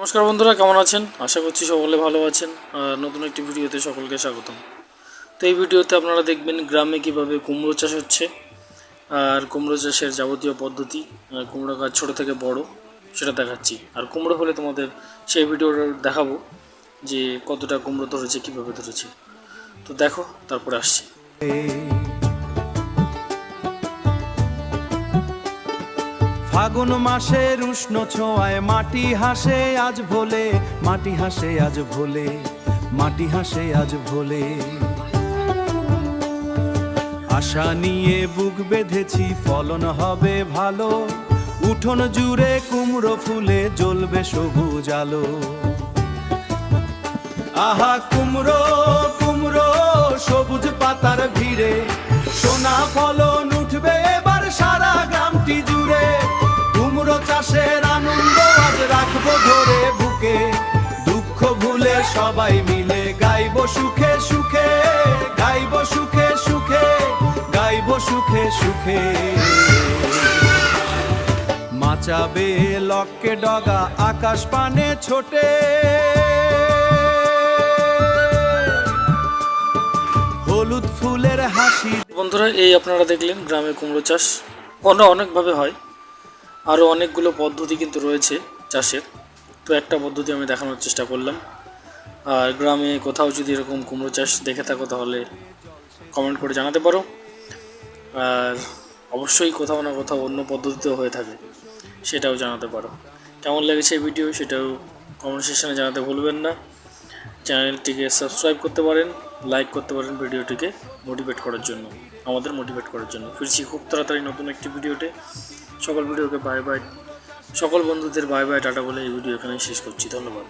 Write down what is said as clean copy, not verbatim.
নমস্কার বন্ধুরা, কেমন আছেন? আশা করছি সকলে ভালো আছেন। নতুন একটি ভিডিওতে সকলকে স্বাগতম। তো এই ভিডিওতে আপনারা দেখবেন গ্রামে কিভাবে কুমড়ো চাষ হচ্ছে আর কুমড়ো চাষের যাবতীয় পদ্ধতি, কুমড়ো গাছ ছোটো থেকে বড় সেটা দেখাচ্ছি। আর কুমড়ো হলে তোমাদের সেই ভিডিওটা দেখাবো যে কতটা কুমড়ো ধরেছে, কীভাবে ধরেছে। তো দেখো, তারপরে আসছি। ফাগুন মাসের উষ্ণ ছোঁয়ায় মাটি হাসে আজ ভোলে, মাটি হাসে আজ ভোলে, মাটি হাসে আজ ভোলে। আশা নিয়ে বুক বেঁধেছি ফলন হবে ভালো, উঠোন জুড়ে কুমড়ো ফুলে জ্বলবে সবুজ আলো। আহা কুমড়ো কুমড়ো সবুজ পাতার ভিড়ে, সোনা ফলন উঠবে এবার সারা গ্রামটি জুড়ে। কুমড়ো চাষের আনন্দ আজ রাখবো ধরে বুকে, দুঃখ ভুলে সবাই মিলে গাইবো সুখে সুখে, গাইবো সুখে সুখে, গাইবো সুখে সুখে। মাচাবে লক্কে ডগা আকাশ পানে ছোটে, হলুদ ফুলের হাসি। বন্ধুরা, এই আপনারা দেখলেন গ্রামে কুমড়ো চাষ অনেকভাবে হয়, আরও অনেকগুলো পদ্ধতি কিন্তু রয়েছে চাষের। তো একটা পদ্ধতি আমি দেখানোর চেষ্টা করলাম। আর গ্রামে কোথাও যদি এরকম কুমড়ো চাষ দেখে থাকো তাহলে কমেন্ট করে জানাতে পারো। আর অবশ্যই কোথাও না কোথাও অন্য পদ্ধতিতেও হয়ে থাকে, সেটাও জানাতে পারো। কেমন লেগেছে এই ভিডিও সেটাও কমেন্ট সেকশনে জানাতে ভুলবেন না। চ্যানেলটিকে সাবস্ক্রাইব করতে পারেন, লাইক করতে পারেন ভিডিওটিকে মোটিভেট করার জন্য, আমাদের মোটিভেট করার জন্য। ফিরছি খুব তাড়াতাড়ি নতুন একটি ভিডিওতে। সকল ভিডিওকে বাই বাই, সকল বন্ধুদের বাই বাই টাটা বলে এই ভিডিও এখানেই শেষ করছি। ধন্যবাদ।